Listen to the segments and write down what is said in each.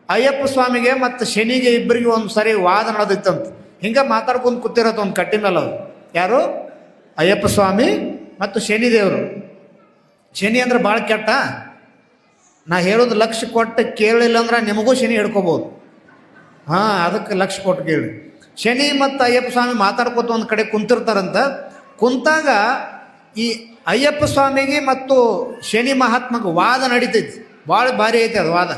ಅಯ್ಯಪ್ಪ ಸ್ವಾಮಿಗೆ ಮತ್ತು ಶನಿಗೆ ಇಬ್ಬರಿಗೆ ಒಂದು ಸರಿ ವಾದ ನಡೆದಿತ್ತಂತ. ಹಿಂಗೆ ಮಾತಾಡ್ಕೊಂಡು ಕೂತಿರತ್ತ ಒಂದು ಕಟ್ಟಿನಲ್ಲ ಅವ್ರು. ಯಾರು? ಅಯ್ಯಪ್ಪ ಸ್ವಾಮಿ ಮತ್ತು ಶನಿ ದೇವರು. ಶನಿ ಅಂದ್ರೆ ಭಾಳ ಕೆಟ್ಟ. ನಾ ಹೇಳೋದು ಲಕ್ಷ ಕೊಟ್ಟು ಕೇಳಿಲ್ಲ ಅಂದ್ರೆ ನಿಮಗೂ ಶನಿ ಹಿಡ್ಕೋಬೋದು. ಅದಕ್ಕೆ ಲಕ್ಷ ಕೊಟ್ಟು ಕೇಳಿ. ಶನಿ ಮತ್ತು ಅಯ್ಯಪ್ಪ ಸ್ವಾಮಿ ಮಾತಾಡ್ಕೋತ ಒಂದು ಕಡೆ ಕುಂತಿರ್ತಾರಂತ. ಕುಂತಾಗ ಈ ಅಯ್ಯಪ್ಪ ಸ್ವಾಮಿಗೆ ಮತ್ತು ಶನಿ ಮಹಾತ್ಮಗೆ ವಾದ ನಡೀತೈತಿ. ಭಾಳ ಭಾರಿ ಐತೆ ಅದು ವಾದ.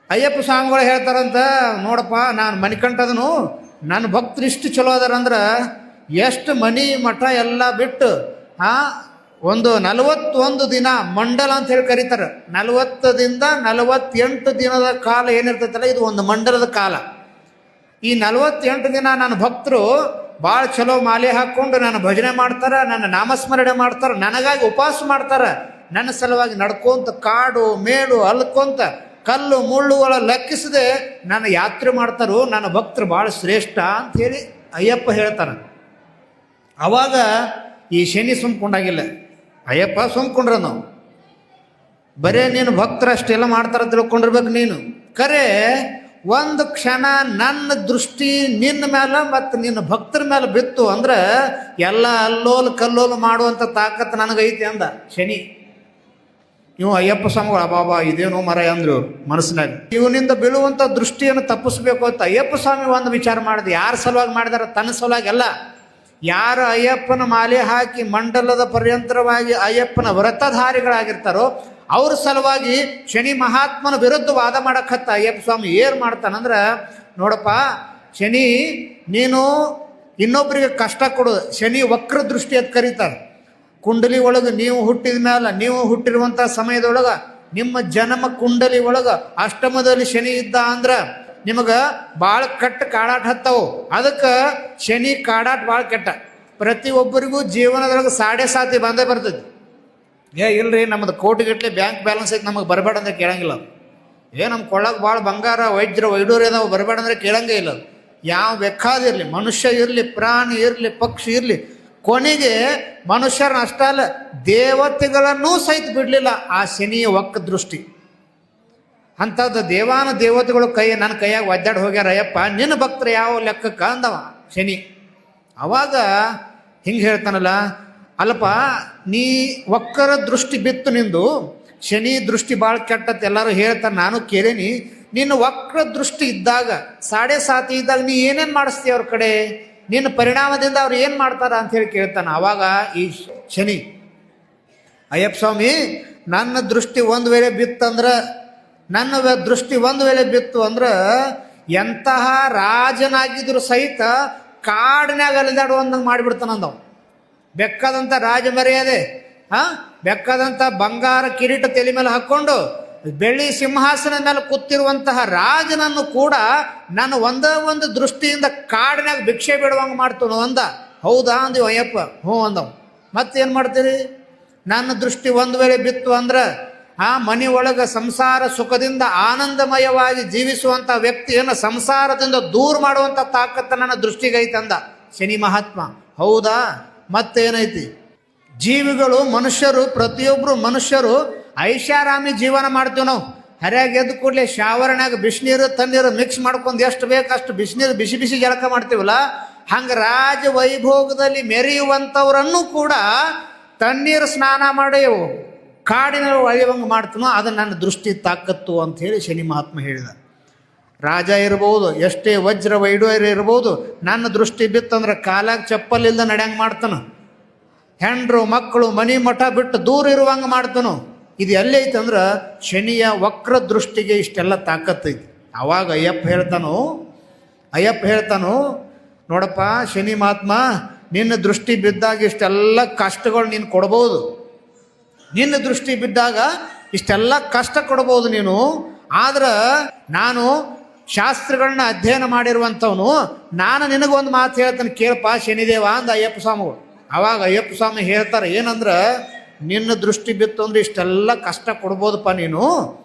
ಅಯ್ಯಪ್ಪ ಸ್ವಾಮಿಗಳು ಹೇಳ್ತಾರಂತ, ನೋಡಪ್ಪ ನಾನು ಮಣಿಕಂಠದನು, ನನ್ನ ಭಕ್ತರು ಇಷ್ಟು ಚಲೋ ಅದಾರಂದ್ರೆ ಎಷ್ಟು ಮನಿ ಮಠ ಎಲ್ಲ ಬಿಟ್ಟು ಒಂದು 41 ದಿನ ಮಂಡಲ ಅಂತ ಹೇಳಿ ಕರೀತಾರೆ. 40ದಿಂದ 48 ದಿನದ ಕಾಲ ಏನಿರ್ತೈತಲ್ಲ, ಇದು ಒಂದು ಮಂಡಲದ ಕಾಲ. ಈ 48 ದಿನ ನನ್ನ ಭಕ್ತರು ಭಾಳ ಚಲೋ ಮಾಲೆ ಹಾಕ್ಕೊಂಡು ನನ್ನ ಭಜನೆ ಮಾಡ್ತಾರೆ, ನನ್ನ ನಾಮಸ್ಮರಣೆ ಮಾಡ್ತಾರೆ, ನನಗಾಗಿ ಉಪವಾಸ ಮಾಡ್ತಾರೆ. ನನ್ನ ಸಲುವಾಗಿ ನಡ್ಕೊಂತ ಕಾಡು ಮೇಡು ಅಲ್ಕೊಂತ ಕಲ್ಲು ಮುಳ್ಳುಗಳ ಲೆಕ್ಕಿಸದೆ ನನ್ನ ಯಾತ್ರೆ ಮಾಡ್ತಾರೋ. ನನ್ನ ಭಕ್ತರು ಭಾಳ ಶ್ರೇಷ್ಠ ಅಂಥೇಳಿ ಅಯ್ಯಪ್ಪ ಹೇಳ್ತಾನೆ. ಅವಾಗ ಈ ಶನಿ ಸುಮ್ಕೊಂಡಾಗಿಲ್ಲ. ಅಯ್ಯಪ್ಪ ಸುಮ್ಕೊಂಡ್ರ ನಾವು ಬರೇ ನೀನು ಭಕ್ತರು ಅಷ್ಟೆಲ್ಲ ಮಾಡ್ತಾರ ತಿಳ್ಕೊಂಡಿರ್ಬೇಕು ನೀನು. ಖರೆ ಒಂದು ಕ್ಷಣ ನನ್ನ ದೃಷ್ಟಿ ನಿನ್ನ ಮೇಲೆ ಮತ್ತು ನಿನ್ನ ಭಕ್ತರ ಮೇಲೆ ಬಿತ್ತು ಅಂದ್ರೆ ಎಲ್ಲ ಅಲ್ಲೋಲು ಕಲ್ಲೋಲು ಮಾಡುವಂಥ ತಾಕತ್ತು ನನಗೈತಿ ಅಂದ ಶನಿ. ಇವು ಅಯ್ಯಪ್ಪ ಸ್ವಾಮಿಗಳು ಅಬಾಬಾ ಇದೇನೋ ಮರ ಅಂದ್ರು ಮನಸ್ಸಿನಾಗ. ಇವನಿಂದ ಬೀಳುವಂಥ ದೃಷ್ಟಿಯನ್ನು ತಪ್ಪಿಸ್ಬೇಕು ಅಂತ ಅಯ್ಯಪ್ಪ ಸ್ವಾಮಿ ಒಂದು ವಿಚಾರ ಮಾಡಿದೆ. ಯಾರ ಸಲುವಾಗಿ ಮಾಡಿದಾರ? ತನ್ನ ಸಲುವಾಗಿ ಅಲ್ಲ. ಯಾರು ಅಯ್ಯಪ್ಪನ ಮಾಲೆ ಹಾಕಿ ಮಂಡಲದ ಪರ್ಯಂತರವಾಗಿ ಅಯ್ಯಪ್ಪನ ವ್ರತಧಾರಿಗಳಾಗಿರ್ತಾರೋ ಅವ್ರ ಸಲುವಾಗಿ ಶನಿ ಮಹಾತ್ಮನ ವಿರುದ್ಧ ವಾದ ಮಾಡಕ್ಕತ್ತ ಅಯ್ಯಪ್ಪ ಸ್ವಾಮಿ. ಏನು ಮಾಡ್ತಾನಂದ್ರೆ, ನೋಡಪ್ಪ ಶನಿ, ನೀನು ಇನ್ನೊಬ್ಬರಿಗೆ ಕಷ್ಟ ಕೊಡೋದು. ಶನಿ ವಕ್ರ ದೃಷ್ಟಿ ಅಂತ ಕರೀತಾರೆ. ಕುಂಡಲಿ ಒಳಗೆ ನೀವು ಹುಟ್ಟಿದ ಮೇಲೆ, ನೀವು ಹುಟ್ಟಿರುವಂಥ ಸಮಯದೊಳಗೆ ನಿಮ್ಮ ಜನ್ಮ ಕುಂಡಲಿ ಒಳಗೆ ಅಷ್ಟಮದಲ್ಲಿ ಶನಿ ಇದ್ದ ಅಂದ್ರೆ ನಿಮಗೆ ಭಾಳ ಕೆಟ್ಟ ಕಾಡಾಟ ಹತ್ತವು. ಅದಕ್ಕೆ ಶನಿ ಕಾಡಾಟ ಭಾಳ ಕೆಟ್ಟ. ಪ್ರತಿಯೊಬ್ಬರಿಗೂ ಜೀವನದೊಳಗೆ 7.5 ಬಂದೇ ಬರ್ತೈತಿ. ಇಲ್ರಿ ನಮ್ಮದು ಕೋಟಿಗಟ್ಟಲೆ ಬ್ಯಾಂಕ್ ಬ್ಯಾಲೆನ್ಸ್ ಐತೆ, ನಮಗೆ ಬರಬೇಡ ಅಂದ್ರೆ ಕೇಳಂಗಿಲ್ಲ. ನಮ್ಮ ಕೊಳ್ಳಕ್ಕೆ ಭಾಳ ಬಂಗಾರ ವೈಡೂರು ಅದಾವೆ, ಬರಬೇಡ ಅಂದರೆ ಕೇಳಂಗೇ ಇಲ್ಲ. ಯಾವ ಬೇಕಾದಿರಲಿ, ಮನುಷ್ಯ ಇರಲಿ, ಪ್ರಾಣಿ ಇರಲಿ, ಪಕ್ಷಿ ಇರಲಿ, ಕೊನೆಗೆ ಮನುಷ್ಯರನ್ನ ಅಷ್ಟಲ್ಲ ದೇವತೆಗಳನ್ನೂ ಸಹಿತ ಬಿಡಲಿಲ್ಲ ಆ ಶನಿಯ ವಕ್ಕ ದೃಷ್ಟಿ. ಅಂಥದ್ದು ದೇವಾನ ದೇವತೆಗಳು ನನ್ನ ಕೈಯಾಗ ಒದ್ದಾಡಿ ಹೋಗ್ಯಾರ. ಅಯ್ಯಪ್ಪ ನಿನ್ನ ಭಕ್ತರು ಯಾವ ಲೆಕ್ಕಕ್ಕೆ ಅಂದವ ಶನಿ. ಅವಾಗ ಹಿಂಗೆ ಹೇಳ್ತಾನಲ್ಲ, ಅಲ್ಲಪ್ಪ ನೀ ವಕ್ಕರ ದೃಷ್ಟಿ ಬಿತ್ತು ನಿಂದು, ಶನಿ ದೃಷ್ಟಿ ಭಾಳ ಕೆಟ್ಟತ್ತೆ ಎಲ್ಲರೂ ಹೇಳ್ತಾರೆ, ನಾನು ಕೇಳೇನಿ. ನಿನ್ನ ವಕ್ರ ದೃಷ್ಟಿ ಇದ್ದಾಗ 7.5 ಇದ್ದಾಗ ನೀ ಏನೇನು ಮಾಡಿಸ್ತೀಯ ಅವ್ರ ಕಡೆ? ನಿನ್ನ ಪರಿಣಾಮದಿಂದ ಅವ್ರು ಏನು ಮಾಡ್ತಾರ ಅಂಥೇಳಿ ಕೇಳ್ತಾನೆ. ಆವಾಗ ಈ ಶನಿ, ಅಯ್ಯಪ್ಪ ಸ್ವಾಮಿ ನನ್ನ ದೃಷ್ಟಿ ಒಂದು ವೇಳೆ ಬಿತ್ತಂದ್ರೆ, ನನ್ನ ದೃಷ್ಟಿ ಒಂದು ವೇಳೆ ಬಿತ್ತು ಅಂದ್ರೆ ಎಂತಹ ರಾಜನಾಗಿದ್ರು ಸಹಿತ ಕಾಡಿನಾಗ ಅಲಿದಾಡುವಂದಂಗೆ ಮಾಡಿಬಿಡ್ತಾನಂದವು. ಬೆಕ್ಕದಂಥ ರಾಜ ಮರ್ಯಾದೆ, ಬೆಕ್ಕದಂಥ ಬಂಗಾರ ಕಿರೀಟ ತಲೆ ಮೇಲೆ ಹಾಕ್ಕೊಂಡು ಬೆಳ್ಳಿ ಸಿಂಹಾಸನದ ಮೇಲೆ ಕೂತಿರುವಂತಹ ರಾಜನನ್ನು ಕೂಡ ನಾನು ಒಂದೇ ಒಂದು ದೃಷ್ಟಿಯಿಂದ ಕಾಡಿನಾಗ ಭಿಕ್ಷೆ ಬಿಡುವಂಗೆ ಮಾಡ್ತಾನು ಅಂದ. ಹೌದಾ ಅಂದೀವಿ ಅಯ್ಯಪ್ಪ. ಹ್ಞೂ ಅಂದವು. ಮತ್ತೇನು ಮಾಡ್ತೀರಿ? ನನ್ನ ದೃಷ್ಟಿ ಒಂದು ವೇಳೆ ಬಿತ್ತು ಅಂದ್ರೆ ಮನೆ ಒಳಗೆ ಸಂಸಾರ ಸುಖದಿಂದ ಆನಂದಮಯವಾಗಿ ಜೀವಿಸುವಂಥ ವ್ಯಕ್ತಿಯನ್ನು ಸಂಸಾರದಿಂದ ದೂರ ಮಾಡುವಂಥ ತಾಕತ್ತು ನನ್ನ ದೃಷ್ಟಿಗೈತೆ ಅಂದ ಶನಿ ಮಹಾತ್ಮ. ಹೌದಾ? ಮತ್ತೇನೈತಿ? ಜೀವಿಗಳು, ಮನುಷ್ಯರು, ಪ್ರತಿಯೊಬ್ಬರು ಮನುಷ್ಯರು ಐಷಾರಾಮಿ ಜೀವನ ಮಾಡ್ತೀವಿ ನಾವು. ಹರಿಯಾಗಿ ಎದ್ದು ಕೂಡಲೇ ಶಾವರ್ನಾಗ ಬಿಸಿನೀರು ತಣ್ಣೀರು ಮಿಕ್ಸ್ ಮಾಡ್ಕೊಂಡು ಎಷ್ಟು ಬೇಕು ಅಷ್ಟು ಬಿಸಿನೀರು ಬಿಸಿ ಬಿಸಿ ಜಳಕ ಮಾಡ್ತೀವಲ್ಲ, ಹಂಗೆ ರಾಜ ವೈಭೋಗದಲ್ಲಿ ಮೆರೆಯುವಂಥವ್ರನ್ನು ಕೂಡ ತಣ್ಣೀರು ಸ್ನಾನ ಮಾಡಿಯವು ಕಾಡಿನ ಒಳೆಯುವಂಗೆ ಮಾಡ್ತೀನೋ ಅದು ನನ್ನ ದೃಷ್ಟಿ ತಾಕತ್ತು ಅಂಥೇಳಿ ಶನಿ ಮಹಾತ್ಮ ಹೇಳಿದ. ರಾಜ ಇರ್ಬೋದು, ಎಷ್ಟೇ ವಜ್ರ ವೈಡೂರ್ಯ ಇರ್ಬೋದು, ನನ್ನ ದೃಷ್ಟಿ ಬಿತ್ತಂದ್ರೆ ಕಾಲಾಗ ಚಪ್ಪಲಿಂದ ನಡೆಯಂಗೆ ಮಾಡ್ತಾನೆ. ಹೆಂಡ್ರು ಮಕ್ಕಳು ಮನೆ ಮಠ ಬಿಟ್ಟು ದೂರ ಇರುವಂಗೆ ಮಾಡ್ತಾನು. ಇದು ಎಲ್ಲೈತೆ ಅಂದ್ರೆ ಶನಿಯ ವಕ್ರ ದೃಷ್ಟಿಗೆ ಇಷ್ಟೆಲ್ಲ ತಾಕತ್ತೈತಿ. ಆವಾಗ ಅಯ್ಯಪ್ಪ ಹೇಳ್ತಾನು, ನೋಡಪ್ಪ ಶನಿ ಮಹಾತ್ಮ, ನಿನ್ನ ದೃಷ್ಟಿ ಬಿದ್ದಾಗ ಇಷ್ಟೆಲ್ಲ ಕಷ್ಟಗಳು ನೀನು ಕೊಡ್ಬೋದು. ನಿನ್ನ ದೃಷ್ಟಿ ಬಿದ್ದಾಗ ಇಷ್ಟೆಲ್ಲ ಕಷ್ಟ ಕೊಡ್ಬೋದು ನೀನು. ಆದ್ರೆ ನಾನು ಶಾಸ್ತ್ರಗಳನ್ನ ಅಧ್ಯಯನ ಮಾಡಿರುವಂಥವನು, ನಾನು ನಿನಗೊಂದು ಮಾತು ಹೇಳ್ತಾನೆ ಕೇಳಪ್ಪ ಶನಿದೇವ ಅಂದ ಅಯ್ಯಪ್ಪ ಸ್ವಾಮಿಗಳು. ಆವಾಗ ಅಯ್ಯಪ್ಪ ಸ್ವಾಮಿ ಹೇಳ್ತಾರೆ, ಏನಂದ್ರೆ ನಿನ್ನ ದೃಷ್ಟಿ ಬಿತ್ತು ಅಂದ್ರೆ ಇಷ್ಟೆಲ್ಲ ಕಷ್ಟ ಕೊಡ್ಬೋದಪ್ಪ ನೀನು.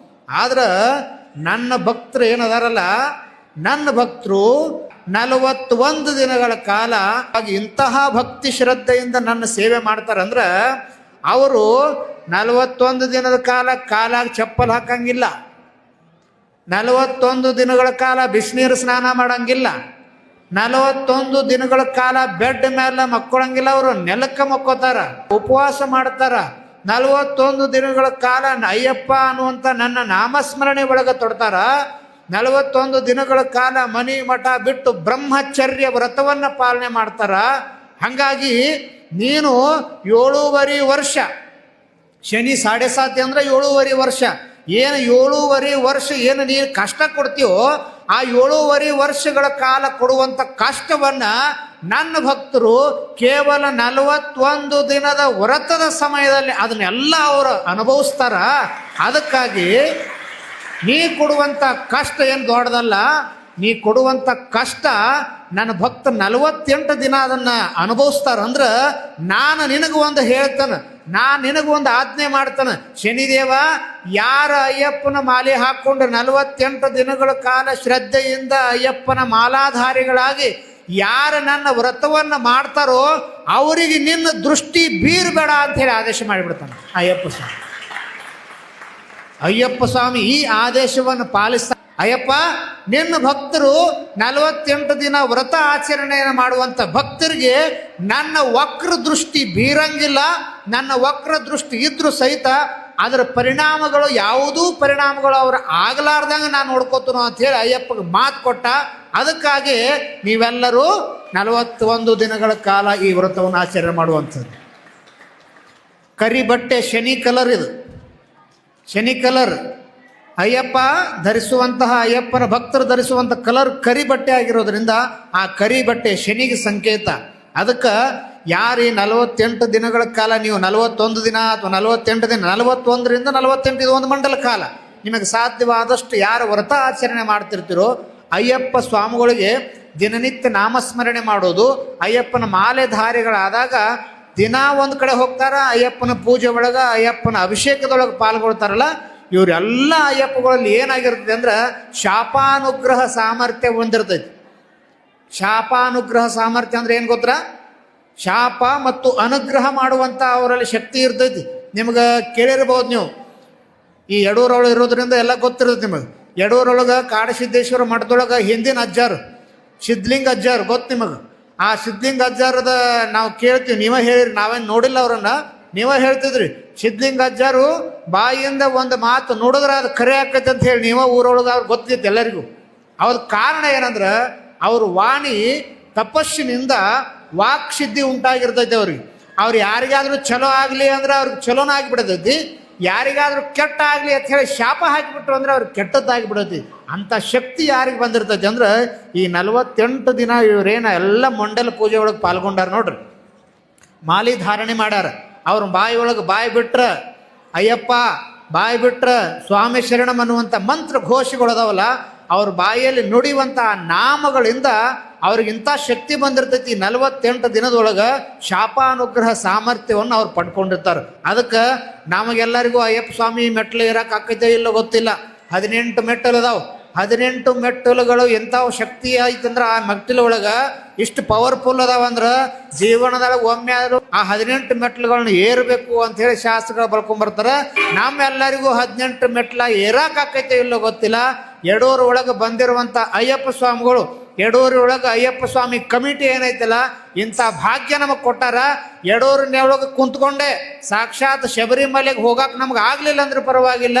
ಆದ್ರೆ ನನ್ನ ಭಕ್ತರು ಏನದಾರಲ್ಲ, ನನ್ನ ಭಕ್ತರು 41 ದಿನಗಳ ಕಾಲ ಇಂತಹ ಭಕ್ತಿ ಶ್ರದ್ಧೆಯಿಂದ ನನ್ನ ಸೇವೆ ಮಾಡ್ತಾರಂದ್ರೆ ಅವರು 41 ದಿನದ ಕಾಲಾಗ ಚಪ್ಪಲ್ ಹಾಕಂಗಿಲ್ಲ, 41 ದಿನಗಳ ಕಾಲ ಬಿಸಿನೀರು ಸ್ನಾನ ಮಾಡಂಗಿಲ್ಲ. 41 ದಿನಗಳ ಕಾಲ ಬೆಡ್ ಮೇಲೆ ಮಕ್ಕೊಳಂಗಿಲ್ಲ. ಅವರು ನೆಲಕ್ಕೆ ಮಕ್ಕೋತಾರ, ಉಪವಾಸ ಮಾಡ್ತಾರ. 41 ದಿನಗಳ ಕಾಲ ಅಯ್ಯಪ್ಪ ಅನ್ನುವಂಥ ನನ್ನ ನಾಮಸ್ಮರಣೆ ಒಳಗೆ ತೊಡ್ತಾರ. 41 ದಿನಗಳ ಕಾಲ ಮನಿ ಮಠ ಬಿಟ್ಟು ಬ್ರಹ್ಮಚರ್ಯ ವ್ರತವನ್ನು ಪಾಲನೆ ಮಾಡ್ತಾರ. ಹಾಗಾಗಿ ನೀನು 7.5 ವರ್ಷ, ಶನಿ 7.5 ಅಂದ್ರೆ 7.5 ವರ್ಷ, ಏನು 7.5 ವರ್ಷ ಏನು ನೀನು ಕಷ್ಟ ಕೊಡ್ತೀವೋ ಆ 7.5 ವರ್ಷಗಳ ಕಾಲ ಕೊಡುವಂಥ ಕಷ್ಟವನ್ನ ನನ್ನ ಭಕ್ತರು ಕೇವಲ 41 ದಿನದ ವ್ರತದ ಸಮಯದಲ್ಲಿ ಅದನ್ನೆಲ್ಲ ಅವರು ಅನುಭವಿಸ್ತಾರ. ಅದಕ್ಕಾಗಿ ನೀ ಕೊಡುವಂಥ ಕಷ್ಟ ಏನು ದೊಡ್ಡದಲ್ಲ. ನೀ ಕೊಡುವಂಥ ಕಷ್ಟ ನನ್ನ ಭಕ್ತ 48 ದಿನ ಅದನ್ನು ಅನುಭವಿಸ್ತಾರಂದ್ರೆ ನಾನು ನಿನಗೆ ಒಂದು ಹೇಳ್ತಾನೆ, ನಾನು ನಿನಗೊಂದು ಆಜ್ಞೆ ಮಾಡ್ತಾನೆ. ಶನಿದೇವ, ಯಾರ ಅಯ್ಯಪ್ಪನ ಮಾಲೆ ಹಾಕ್ಕೊಂಡು 48 ದಿನಗಳ ಕಾಲ ಶ್ರದ್ಧೆಯಿಂದ ಅಯ್ಯಪ್ಪನ ಮಾಲಾಧಾರಿಗಳಾಗಿ ಯಾರು ನನ್ನ ವ್ರತವನ್ನು ಮಾಡ್ತಾರೋ ಅವರಿಗೆ ನಿನ್ನ ದೃಷ್ಟಿ ಬೀರಬೇಡ ಅಂಥೇಳಿ ಆದೇಶ ಮಾಡಿಬಿಡ್ತಾನೆ ಅಯ್ಯಪ್ಪ ಸ್ವಾಮಿ. ಅಯ್ಯಪ್ಪ ಸ್ವಾಮಿ ಈ ಆದೇಶವನ್ನು ಪಾಲಿಸ್ತಾ, ಅಯ್ಯಪ್ಪ ನಿನ್ನ ಭಕ್ತರು 48 ದಿನ ವ್ರತ ಆಚರಣೆಯನ್ನು ಮಾಡುವಂಥ ಭಕ್ತರಿಗೆ ನನ್ನ ವಕ್ರ ದೃಷ್ಟಿ ಬೀರಂಗಿಲ್ಲ. ನನ್ನ ವಕ್ರ ದೃಷ್ಟಿ ಇದ್ರೂ ಸಹಿತ ಅದರ ಪರಿಣಾಮಗಳು ಯಾವುದೂ ಪರಿಣಾಮಗಳು ಅವ್ರು ಆಗಲಾರ್ದಂಗೆ ನಾನು ನೋಡ್ಕೋತೀನೋ ಅಂಥೇಳಿ ಅಯ್ಯಪ್ಪಗೆ ಮಾತು ಕೊಟ್ಟ. ಅದಕ್ಕಾಗಿ ನೀವೆಲ್ಲರೂ 41 ದಿನಗಳ ಕಾಲ ಈ ವ್ರತವನ್ನು ಆಚರಣೆ ಮಾಡುವಂಥದ್ದು. ಕರಿ ಬಟ್ಟೆ ಶನಿ ಕಲರ್, ಇದು ಶನಿ ಕಲರ್. ಅಯ್ಯಪ್ಪ ಧರಿಸುವಂತಹ, ಅಯ್ಯಪ್ಪನ ಭಕ್ತರು ಧರಿಸುವಂಥ ಕಲರ್ ಕರಿ ಬಟ್ಟೆ ಆಗಿರೋದ್ರಿಂದ ಆ ಕರಿ ಬಟ್ಟೆ ಶನಿಗೆ ಸಂಕೇತ. ಅದಕ್ಕೆ ಯಾರು ಈ 48 ದಿನಗಳ ಕಾಲ, ನೀವು 41 ದಿನ ಅಥವಾ 48 ದಿನ, 41ರಿಂದ 48 ಇದು ಒಂದು ಮಂಡಲ ಕಾಲ, ನಿಮಗೆ ಸಾಧ್ಯವಾದಷ್ಟು ಯಾರು ವ್ರತ ಆಚರಣೆ ಮಾಡ್ತಿರ್ತೀರೋ ಅಯ್ಯಪ್ಪ ಸ್ವಾಮಿಗಳಿಗೆ ದಿನನಿತ್ಯ ನಾಮಸ್ಮರಣೆ ಮಾಡೋದು. ಅಯ್ಯಪ್ಪನ ಮಾಲೆಧಾರಿಗಳಾದಾಗ ದಿನ ಒಂದು ಕಡೆ ಹೋಗ್ತಾರ, ಅಯ್ಯಪ್ಪನ ಪೂಜೆ ಒಳಗೆ ಅಯ್ಯಪ್ಪನ ಅಭಿಷೇಕದೊಳಗೆ ಪಾಲ್ಗೊಳ್ತಾರಲ್ಲ, ಇವರೆಲ್ಲ ಅಯ್ಯಪ್ಪಗಳಲ್ಲಿ ಏನಾಗಿರ್ತದೆ ಅಂದ್ರೆ ಶಾಪಾನುಗ್ರಹ ಸಾಮರ್ಥ್ಯ ಹೊಂದಿರ್ತೈತಿ. ಶಾಪಾನುಗ್ರಹ ಸಾಮರ್ಥ್ಯ ಅಂದ್ರೆ ಏನು ಗೊತ್ತಾ? ಶಾಪ ಮತ್ತು ಅನುಗ್ರಹ ಮಾಡುವಂಥ ಅವರಲ್ಲಿ ಶಕ್ತಿ ಇರ್ತೈತಿ. ನಿಮ್ಗೆ ಕೇಳಿರ್ಬೋದು, ನೀವು ಈ ಯಡೂರೊಳಗೆ ಇರೋದ್ರಿಂದ ಎಲ್ಲ ಗೊತ್ತಿರ್ತೈತಿ ನಿಮಗೆ. ಯಡೂರೊಳಗೆ ಕಾಡಸಿದ್ದೇಶ್ವರ ಮಠದೊಳಗೆ ಹಿಂದಿನ ಅಜ್ಜಾರು ಸಿದ್ಧಲಿಂಗ ಅಜ್ಜಾರು ಗೊತ್ತು ನಿಮಗೆ. ಆ ಸಿದ್ಧಲಿಂಗ ಅಜ್ಜಾರದ ನಾವು ಕೇಳ್ತೀವಿ, ನೀವೇ ಹೇಳಿರಿ, ನಾವೇನು ನೋಡಿಲ್ಲ ಅವರನ್ನು, ನೀವೇ ಹೇಳ್ತಿದ್ರಿ. ಸಿದ್ಧಲಿಂಗ ಅಜ್ಜಾರು ಬಾಯಿಯಿಂದ ಒಂದು ಮಾತು ನೋಡಿದ್ರೆ ಅದು ಖರೆ ಆಕೈತೆ ಅಂತ ಹೇಳಿ ನೀವೇ ಊರೊಳಗೆ ಅವ್ರಿಗೆ ಗೊತ್ತಿತ್ತು ಎಲ್ಲರಿಗೂ. ಅವ್ರ ಕಾರಣ ಏನಂದ್ರೆ ಅವ್ರ ವಾಣಿ ತಪಸ್ಸಿನಿಂದ ವಾಕ್ ಸಿದ್ಧಿ ಉಂಟಾಗಿರ್ತೈತೆ ಅವ್ರಿಗೆ. ಅವ್ರು ಯಾರಿಗಾದ್ರೂ ಚಲೋ ಆಗಲಿ ಅಂದ್ರೆ ಅವ್ರಿಗೆ ಚಲೋನ ಆಗಿಬಿಡ್ತೈತಿ, ಯಾರಿಗಾದ್ರೂ ಕೆಟ್ಟ ಆಗಲಿ ಅಂತ ಹೇಳಿ ಶಾಪ ಹಾಕಿಬಿಟ್ರು ಅಂದ್ರೆ ಅವ್ರಿಗೆ ಕೆಟ್ಟದ್ದಾಗಿಬಿಡೈತಿ. ಅಂಥ ಶಕ್ತಿ ಯಾರಿಗೆ ಬಂದಿರ್ತೈತಿ ಅಂದ್ರೆ ಈ 48 ದಿನ ಇವರೇನ ಎಲ್ಲ ಮಂಡಲ ಪೂಜೆ ಒಳಗೆ ಪಾಲ್ಗೊಂಡಾರ ನೋಡ್ರಿ, ಮಾಲಿ ಧಾರಣೆ ಮಾಡ್ಯಾರ. ಅವ್ರ ಬಾಯಿ ಒಳಗೆ ಬಾಯಿ ಬಿಟ್ರೆ ಅಯ್ಯಪ್ಪ, ಬಾಯಿ ಬಿಟ್ರೆ ಸ್ವಾಮಿ ಶರಣಂ ಅನ್ನುವಂಥ ಮಂತ್ರ ಘೋಷಗಳದಾವಲ್ಲ, ಅವ್ರ ಬಾಯಿಯಲ್ಲಿ ನುಡಿಯುವಂಥ ನಾಮಗಳಿಂದ ಅವ್ರಿಗಿಂಥ ಶಕ್ತಿ ಬಂದಿರ್ತೈತಿ. 48 ದಿನದೊಳಗೆ ಶಾಪಾನುಗ್ರಹ ಸಾಮರ್ಥ್ಯವನ್ನು ಅವ್ರು ಪಡ್ಕೊಂಡಿರ್ತಾರೆ. ಅದಕ್ಕೆ ನಮಗೆಲ್ಲರಿಗೂ ಅಯ್ಯಪ್ಪ ಸ್ವಾಮಿ ಮೆಟ್ಲು ಇರಕ್ಕೆ ಆಕೈತೆ ಇಲ್ಲ ಗೊತ್ತಿಲ್ಲ. 18 ಮೆಟ್ಟಲು ಅದಾವೆ. 18 ಮೆಟ್ಟಲುಗಳು ಎಂಥವು ಶಕ್ತಿ ಐತಂದ್ರೆ ಆ ಮೆಟ್ಟಲೊಳಗೆ ಇಷ್ಟು ಪವರ್ಫುಲ್ ಅದಾವಂದ್ರೆ ಜೀವನದೊಳಗೆ ಒಮ್ಮೆ ಆದರೂ ಆ 18 ಮೆಟ್ಟಲುಗಳನ್ನ ಏರಬೇಕು ಅಂಥೇಳಿ ಶಾಸ್ತ್ರಗಳು ಬರ್ಕೊಂಬರ್ತಾರೆ. ನಮ್ಮೆಲ್ಲರಿಗೂ 18 ಮೆಟ್ಟಲ ಏರಾಕೈತೆ ಇಲ್ಲೋ ಗೊತ್ತಿಲ್ಲ. ಯಡೂರು ಒಳಗೆ ಬಂದಿರುವಂಥ ಅಯ್ಯಪ್ಪ ಸ್ವಾಮಿಗಳು, ಯಡೂರು ಒಳಗೆ ಅಯ್ಯಪ್ಪ ಸ್ವಾಮಿ ಕಮಿಟಿ ಏನೈತಲ್ಲ, ಇಂಥ ಭಾಗ್ಯ ನಮಗೆ ಕೊಟ್ಟಾರ. ಯಡೂರಿನ ಒಳಗೆ ಕುಂತ್ಕೊಂಡೆ ಸಾಕ್ಷಾತ್ ಶಬರಿಮಲೆಗೆ ಹೋಗಕ್ಕೆ ನಮ್ಗೆ ಆಗಲಿಲ್ಲ ಅಂದ್ರೆ ಪರವಾಗಿಲ್ಲ,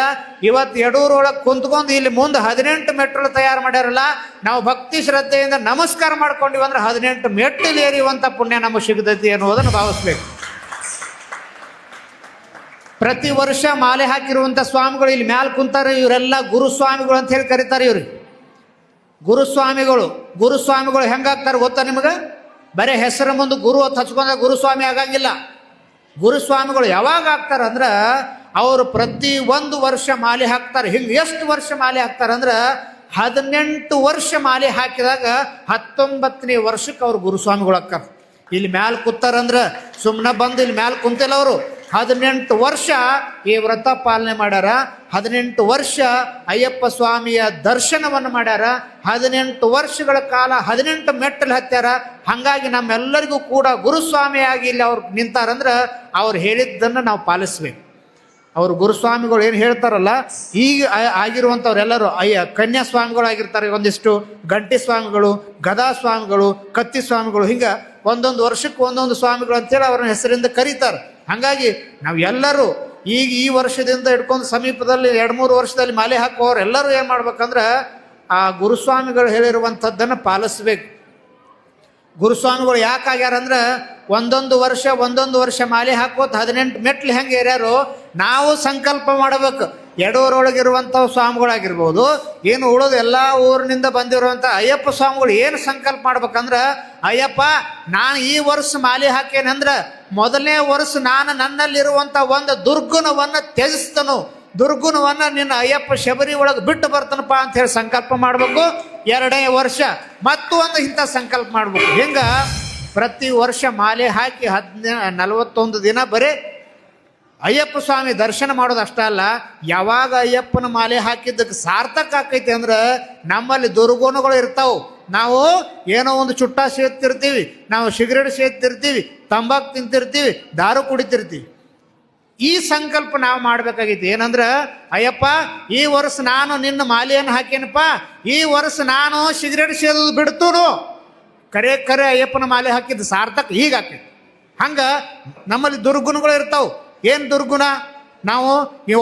ಇವತ್ತು ಯಡೂರು ಒಳಗೆ ಕುಂತ್ಕೊಂಡು ಇಲ್ಲಿ ಮುಂದೆ 18 ಮೆಟ್ಟಲು ತಯಾರು ಮಾಡ್ಯಾರಲ್ಲ, ನಾವು ಭಕ್ತಿ ಶ್ರದ್ಧೆಯಿಂದ ನಮಸ್ಕಾರ ಮಾಡ್ಕೊಂಡಿವಿ ಅಂದ್ರೆ 18 ಮೆಟ್ಟಲು ಏರಿಯುವಂಥ ಪುಣ್ಯ ನಮಗೆ ಸಿಗ್ತೈತಿ ಅನ್ನೋದನ್ನು ಭಾವಿಸ್ಬೇಕು. ಪ್ರತಿ ವರ್ಷ ಮಾಲೆ ಹಾಕಿರುವಂಥ ಸ್ವಾಮಿಗಳು ಇಲ್ಲಿ ಮ್ಯಾಲೆ ಕುಂತಾರೆ, ಇವರೆಲ್ಲ ಗುರುಸ್ವಾಮಿಗಳು ಅಂತ ಹೇಳಿ ಕರೀತಾರೆ. ಇವ್ರಿಗೆ ಗುರುಸ್ವಾಮಿಗಳು ಹೆಂಗಾಗ್ತಾರೆ ಗೊತ್ತಾ ನಿಮಗೆ? ಬರೀ ಹೆಸರು ಮುಂದೆ ಗುರು ಅಂತ ಹಚ್ಕೊಂಡ್ರೆ ಗುರುಸ್ವಾಮಿ ಆಗಂಗಿಲ್ಲ. ಗುರುಸ್ವಾಮಿಗಳು ಯಾವಾಗ ಆಗ್ತಾರೆ ಅಂದ್ರೆ ಅವರು ಪ್ರತಿ 1 ವರ್ಷ ಮಾಲೆ ಹಾಕ್ತಾರೆ. ಹಿಂಗೆ ಎಷ್ಟು ವರ್ಷ ಮಾಲೆ ಹಾಕ್ತಾರೆ ಅಂದ್ರೆ 18 ವರ್ಷ ಮಾಲೆ ಹಾಕಿದಾಗ 19ನೇ ವರ್ಷಕ್ಕೆ ಅವ್ರು ಗುರುಸ್ವಾಮಿಗಳು ಹಾಕ್ತಾರೆ. ಇಲ್ಲಿ ಮ್ಯಾಲೆ ಕೂತಾರಂದ್ರೆ ಸುಮ್ಮನೆ ಬಂದು ಇಲ್ಲಿ ಮ್ಯಾಲೆ ಕುಂತಿಲ್ಲ, ಅವರು 18 ವರ್ಷ ಈ ವ್ರತ ಪಾಲನೆ ಮಾಡ್ಯಾರ. 18 ವರ್ಷ ಅಯ್ಯಪ್ಪ ಸ್ವಾಮಿಯ ದರ್ಶನವನ್ನು ಮಾಡ್ಯಾರ. 18 ವರ್ಷಗಳ ಕಾಲ 18 ಮೆಟ್ಟಲು ಹತ್ಯಾರ. ಹಾಗಾಗಿ ನಮ್ಮೆಲ್ಲರಿಗೂ ಕೂಡ ಗುರುಸ್ವಾಮಿಯಾಗಿ ಇಲ್ಲಿ ಅವ್ರು ನಿಂತಾರಂದ್ರೆ ಅವ್ರು ಹೇಳಿದ್ದನ್ನು ನಾವು ಪಾಲಿಸ್ಬೇಕು. ಅವರು ಗುರುಸ್ವಾಮಿಗಳು ಏನು ಹೇಳ್ತಾರಲ್ಲ, ಈಗ ಆಗಿರುವಂಥವ್ರೆಲ್ಲರೂ ಕನ್ಯಾ ಸ್ವಾಮಿಗಳಾಗಿರ್ತಾರೆ, ಒಂದಿಷ್ಟು ಗಂಟಿ ಸ್ವಾಮಿಗಳು, ಗದಾ ಸ್ವಾಮಿಗಳು, ಕತ್ತಿ ಸ್ವಾಮಿಗಳು, ಹಿಂಗೆ ಒಂದೊಂದು ವರ್ಷಕ್ಕೆ ಒಂದೊಂದು ಸ್ವಾಮಿಗಳು ಅಂತೇಳಿ ಅವ್ರನ್ನ ಹೆಸರಿಂದ ಕರೀತಾರೆ. ಹಾಗಾಗಿ ನಾವು ಎಲ್ಲರೂ ಈಗ ಈ ವರ್ಷದಿಂದ ಹಿಡ್ಕೊಂಡು ಸಮೀಪದಲ್ಲಿ 2-3 ವರ್ಷದಲ್ಲಿ ಮಾಲೆ ಹಾಕುವವ್ರು ಎಲ್ಲರೂ ಏನು ಮಾಡ್ಬೇಕಂದ್ರೆ ಆ ಗುರುಸ್ವಾಮಿಗಳು ಹೇಳಿರುವಂಥದ್ದನ್ನು ಪಾಲಿಸ್ಬೇಕು. ಗುರುಸ್ವಾಮಿಗಳು ಯಾಕಾಗ್ಯಾರಂದ್ರೆ ಒಂದೊಂದು ವರ್ಷ ಮಾಲೆ ಹಾಕೋದು 18 ಮೆಟ್ಲು ಹೆಂಗೆ ಏರ್ಯಾರೋ ನಾವು ಸಂಕಲ್ಪ ಮಾಡಬೇಕು. ಎಡೂರೊಳಗಿರುವಂಥ ಸ್ವಾಮಿಗಳಾಗಿರ್ಬೋದು, ಏನು ಉಳಿದು ಎಲ್ಲ ಊರಿನಿಂದ ಬಂದಿರುವಂಥ ಅಯ್ಯಪ್ಪ ಸ್ವಾಮಿಗಳು ಏನು ಸಂಕಲ್ಪ ಮಾಡ್ಬೇಕಂದ್ರೆ, ಅಯ್ಯಪ್ಪ ನಾನು ಈ ವರ್ಷ ಮಾಲೆ ಹಾಕೇನಂದ್ರೆ ಮೊದಲನೇ ವರ್ಷ ನಾನು ನನ್ನಲ್ಲಿರುವಂಥ ಒಂದು ದುರ್ಗುಣವನ್ನು ತ್ಯಜಿಸ್ತನು, ದುರ್ಗುಣವನ್ನು ನಿನ್ನ ಅಯ್ಯಪ್ಪ ಶಬರಿ ಒಳಗೆ ಬಿಟ್ಟು ಬರ್ತಾನಪ್ಪ ಅಂತ ಹೇಳಿ ಸಂಕಲ್ಪ ಮಾಡಬೇಕು. 2ನೇ ವರ್ಷ ಮತ್ತೊಂದು ಇಂಥ ಸಂಕಲ್ಪ ಮಾಡಬೇಕು. ಹಿಂಗೆ ಪ್ರತಿ ವರ್ಷ ಮಾಲೆ ಹಾಕಿ 41 ದಿನ ಬರೀ ಅಯ್ಯಪ್ಪ ಸ್ವಾಮಿ ದರ್ಶನ ಮಾಡೋದು ಅಷ್ಟೇ ಅಲ್ಲ, ಯಾವಾಗ ಅಯ್ಯಪ್ಪನ ಮಾಲೆ ಹಾಕಿದ್ದಕ್ಕೆ ಸಾರ್ಥಕ ಆಕೈತಿ ಅಂದ್ರೆ ನಮ್ಮಲ್ಲಿ ದುರ್ಗುಣಗಳು ಇರ್ತಾವೆ. ನಾವು ಏನೋ ಒಂದು ಚುಟ್ಟ ಸೇರ್ತಿರ್ತೀವಿ, ನಾವು ಸಿಗರೇಟ್ ಸೇರ್ತಿರ್ತೀವಿ, ತಂಬಾಕು ತಿಂತಿರ್ತೀವಿ, ದಾರು ಕುಡಿತಿರ್ತೀವಿ. ಈ ಸಂಕಲ್ಪ ನಾವು ಮಾಡಬೇಕಾಗಿತ್ತು. ಏನಂದ್ರೆ, ಅಯ್ಯಪ್ಪ ಈ ವರ್ಷ ನಾನು ನಿನ್ನ ಮಾಲೆಯನ್ನು ಹಾಕೇನಪ್ಪ, ಈ ವರ್ಷ ನಾನು ಸಿಗರೇಟ್ ಸೇದೋದು ಬಿಡ್ತೂನು, ಕರೆ ಅಯ್ಯಪ್ಪನ ಮಾಲೆ ಹಾಕಿದ್ದು ಸಾರ್ಥಕ ಈಗ ಹಾಕಿದ್ದು. ಹಂಗೆ ನಮ್ಮಲ್ಲಿ ದುರ್ಗುಣಗಳು ಇರ್ತಾವೆ. ಏನು ದುರ್ಗುಣ? ನಾವು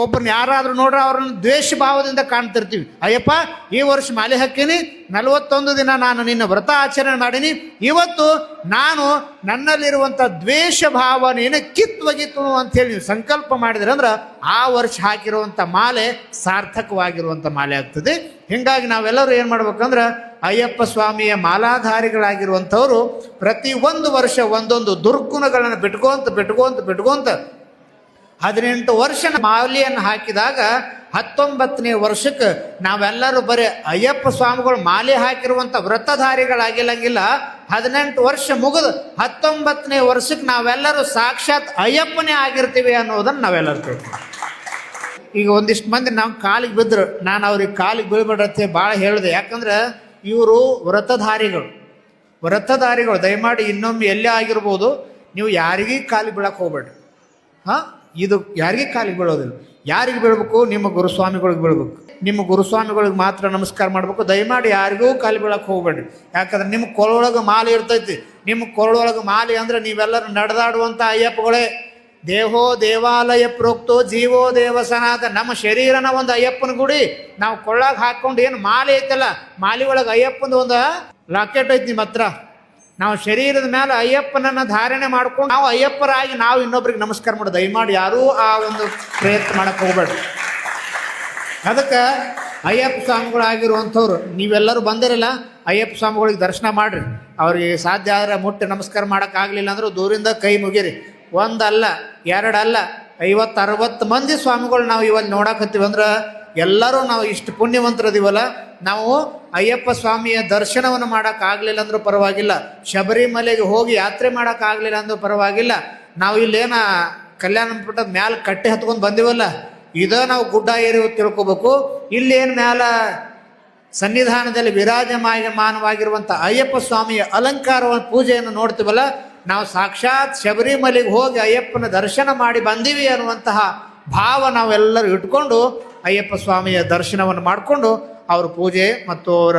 ಒಬ್ಬರನ್ನ ಯಾರಾದರೂ ನೋಡ್ರೆ ಅವ್ರನ್ನ ದ್ವೇಷ ಭಾವದಿಂದ ಕಾಣ್ತಿರ್ತೀವಿ. ಅಯ್ಯಪ್ಪ ಈ ವರ್ಷ ಮಾಲೆ ಹಾಕೀನಿ, 41 ದಿನ ನಾನು ನಿನ್ನ ವ್ರತ ಆಚರಣೆ ಮಾಡೀನಿ, ಇವತ್ತು ನಾನು ನನ್ನಲ್ಲಿರುವಂಥ ದ್ವೇಷ ಭಾವನೆಯನ್ನು ಕಿತ್ತೊಗಿತು ಅಂಥೇಳಿ ನೀವು ಸಂಕಲ್ಪ ಮಾಡಿದ್ರೆ ಅಂದ್ರೆ ಆ ವರ್ಷ ಹಾಕಿರುವಂಥ ಮಾಲೆ ಸಾರ್ಥಕವಾಗಿರುವಂಥ ಮಾಲೆ ಆಗ್ತದೆ. ಹೀಗಾಗಿ ನಾವೆಲ್ಲರೂ ಏನು ಮಾಡ್ಬೇಕಂದ್ರೆ ಅಯ್ಯಪ್ಪ ಸ್ವಾಮಿಯ ಮಾಲಾಧಾರಿಗಳಾಗಿರುವಂಥವರು ಪ್ರತಿ ಒಂದು ವರ್ಷ ಒಂದೊಂದು ದುರ್ಗುಣಗಳನ್ನು ಬಿಟ್ಕೊಂತ 18 ವರ್ಷ ಮಾಲೆಯನ್ನು ಹಾಕಿದಾಗ 19ನೇ ವರ್ಷಕ್ಕೆ ನಾವೆಲ್ಲರೂ ಬರೀ ಅಯ್ಯಪ್ಪ ಸ್ವಾಮಿಗಳು ಮಾಲೆ ಹಾಕಿರುವಂಥ ವ್ರತಧಾರಿಗಳಾಗಿಲ್ಲಂಗಿಲ್ಲ. 18 ವರ್ಷ ಮುಗಿದು 19ನೇ ವರ್ಷಕ್ಕೆ ನಾವೆಲ್ಲರೂ ಸಾಕ್ಷಾತ್ ಅಯ್ಯಪ್ಪನೇ ಆಗಿರ್ತೀವಿ ಅನ್ನೋದನ್ನು ನಾವೆಲ್ಲರೂ ತಿಳ್ತೀವಿ. ಈಗ ಒಂದಿಷ್ಟು ಮಂದಿ ನಾವು ಕಾಲಿಗೆ ಬಿದ್ದರು, ನಾನು ಅವ್ರಿಗೆ ಕಾಲಿಗೆ ಬೀಳ್ಬೇಡತ್ತೆ ಭಾಳ ಹೇಳಿದೆ. ಯಾಕಂದ್ರೆ ಇವರು ವ್ರತಧಾರಿಗಳು. ದಯಮಾಡಿ ಇನ್ನೊಮ್ಮೆ ಎಲ್ಲೇ ಆಗಿರ್ಬೋದು, ನೀವು ಯಾರಿಗೂ ಕಾಲಿಗೆ ಬೀಳಕ್ಕೆ ಹೋಗ್ಬೇಡ್ರಿ. ಇದು ಯಾರಿಗೆ ಕಾಲಿಗೆ ಬೀಳೋದಿಲ್ಲ. ಯಾರಿಗೆ ಬೀಳ್ಬೇಕು? ನಿಮ್ಮ ಗುರುಸ್ವಾಮಿಗಳಿಗೆ ಬೀಳ್ಬೇಕು. ನಿಮ್ಮ ಗುರುಸ್ವಾಮಿಗಳಿಗೆ ಮಾತ್ರ ನಮಸ್ಕಾರ ಮಾಡಬೇಕು. ದಯಮಾಡಿ ಯಾರಿಗೂ ಕಾಲಿಗೆ ಬೀಳಕ್ಕೆ ಹೋಗ್ಬೇಡ್ರಿ. ಯಾಕಂದ್ರೆ ನಿಮ್ಮ ಕೊರಳೊಳಗೆ ಮಾಲೆ ಇರ್ತೈತಿ. ನಿಮ್ಮ ಕೊರಳೊಳಗೆ ಮಾಲೆ ಅಂದರೆ ನೀವೆಲ್ಲರೂ ನಡೆದಾಡುವಂಥ ಅಯ್ಯಪ್ಪಗಳೇ. ದೇಹೋ ದೇವಾಲಯ ಪ್ರೋಕ್ತೋ ಜೀವೋ ದೇವಸನಾದ. ನಮ್ಮ ಶರೀರನ ಒಂದು ಅಯ್ಯಪ್ಪನ ಗುಡಿ. ನಾವು ಕೊಳ್ಳಾಗ ಹಾಕ್ಕೊಂಡು ಏನು ಮಾಲೆ ಐತಲ್ಲ, ಮಾಲೆ ಒಳಗೆ ಅಯ್ಯಪ್ಪನ ಒಂದು ಲಾಕೆಟ್ ಐತಿ ನಿಮ್ಮ ಹತ್ರ. ನಾವು ಶರೀರದ ಮೇಲೆ ಅಯ್ಯಪ್ಪನನ್ನು ಧಾರಣೆ ಮಾಡ್ಕೊಂಡು ನಾವು ಅಯ್ಯಪ್ಪರಾಗಿ ನಾವು ಇನ್ನೊಬ್ರಿಗೆ ನಮಸ್ಕಾರ ಮಾಡೋದು. ದಯಮಾಡಿ ಯಾರೂ ಆ ಒಂದು ಪ್ರಯತ್ನ ಮಾಡೋಕ್ಕೆ ಹೋಗ್ಬೇಡ್ರಿ. ಅದಕ್ಕೆ ಅಯ್ಯಪ್ಪ ಸ್ವಾಮಿಗಳಾಗಿರುವಂಥವ್ರು ನೀವೆಲ್ಲರೂ ಬಂದಿರಲ್ಲ, ಅಯ್ಯಪ್ಪ ಸ್ವಾಮಿಗಳಿಗೆ ದರ್ಶನ ಮಾಡಿರಿ. ಅವ್ರಿಗೆ ಸಾಧ್ಯ ಆದರೆ ಮುಟ್ಟಿ ನಮಸ್ಕಾರ ಮಾಡೋಕ್ಕಾಗಲಿಲ್ಲ ಅಂದರೂ ದೂರಿಂದ ಕೈ ಮುಗಿರಿ. 1 ಅಲ್ಲ 2 ಅಲ್ಲ 50-60 ಮಂದಿ ಸ್ವಾಮಿಗಳು ನಾವು ಇವತ್ತು ನೋಡಕತ್ತೀವಿ ಅಂದ್ರೆ ಎಲ್ಲರೂ ನಾವು ಇಷ್ಟು ಪುಣ್ಯವಂತರದೀವಲ್ಲ. ನಾವು ಅಯ್ಯಪ್ಪ ಸ್ವಾಮಿಯ ದರ್ಶನವನ್ನು ಮಾಡೋಕ್ಕಾಗಲಿಲ್ಲ ಅಂದರೂ ಪರವಾಗಿಲ್ಲ, ಶಬರಿಮಲೆಗೆ ಹೋಗಿ ಯಾತ್ರೆ ಮಾಡೋಕ್ಕಾಗಲಿಲ್ಲ ಅಂದರೂ ಪರವಾಗಿಲ್ಲ, ನಾವು ಇಲ್ಲೇನ ಕಲ್ಯಾಣ ಮಠದ ಮ್ಯಾಲೆ ಕಟ್ಟೆ ಹತ್ಕೊಂಡು ಬಂದಿವಲ್ಲ, ಇದೇ ನಾವು ಗುಡ್ಡ ಏರಿ ತಿಳ್ಕೊಬೇಕು. ಇಲ್ಲೇನು ಮ್ಯಾಲ ಸನ್ನಿಧಾನದಲ್ಲಿ ವಿರಾಜಮಾನವಾಗಿರುವಂಥ ಅಯ್ಯಪ್ಪ ಸ್ವಾಮಿಯ ಅಲಂಕಾರವನ್ನು ಪೂಜೆಯನ್ನು ನೋಡ್ತೀವಲ್ಲ, ನಾವು ಸಾಕ್ಷಾತ್ ಶಬರಿಮಲೆಗೆ ಹೋಗಿ ಅಯ್ಯಪ್ಪನ ದರ್ಶನ ಮಾಡಿ ಬಂದೀವಿ ಅನ್ನುವಂತಹ ಭಾವ ನಾವೆಲ್ಲರೂ ಇಟ್ಕೊಂಡು ಅಯ್ಯಪ್ಪ ಸ್ವಾಮಿಯ ದರ್ಶನವನ್ನು ಮಾಡಿಕೊಂಡು ಅವ್ರ ಪೂಜೆ ಮತ್ತು ಅವರ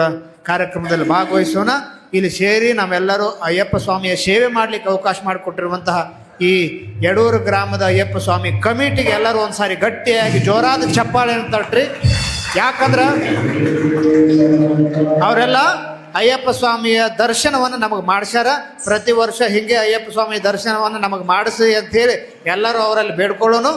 ಕಾರ್ಯಕ್ರಮದಲ್ಲಿ ಭಾಗವಹಿಸೋಣ. ಇಲ್ಲಿ ಸೇರಿ ನಾವೆಲ್ಲರೂ ಅಯ್ಯಪ್ಪ ಸ್ವಾಮಿಯ ಸೇವೆ ಮಾಡಲಿಕ್ಕೆ ಅವಕಾಶ ಮಾಡಿಕೊಟ್ಟಿರುವಂತಹ ಈ ಯಡೂರು ಗ್ರಾಮದ ಅಯ್ಯಪ್ಪ ಸ್ವಾಮಿ ಕಮಿಟಿಗೆ ಎಲ್ಲರೂ ಒಂದು ಸಾರಿ ಗಟ್ಟಿಯಾಗಿ ಜೋರಾದ ಚಪ್ಪಾಳೆ ತಟ್ರಿ. ಯಾಕಂದ್ರೆ ಅವರೆಲ್ಲ ಅಯ್ಯಪ್ಪ ಸ್ವಾಮಿಯ ದರ್ಶನವನ್ನು ನಮಗೆ ಮಾಡಿಸ್ಯಾರ. ಪ್ರತಿ ವರ್ಷ ಹೀಗೆ ಅಯ್ಯಪ್ಪ ಸ್ವಾಮಿಯ ದರ್ಶನವನ್ನು ನಮಗೆ ಮಾಡಿಸಿ ಅಂಥೇಳಿ ಎಲ್ಲರೂ ಅವರಲ್ಲಿ ಬೇಡ್ಕೊಳ್ಳೋನು.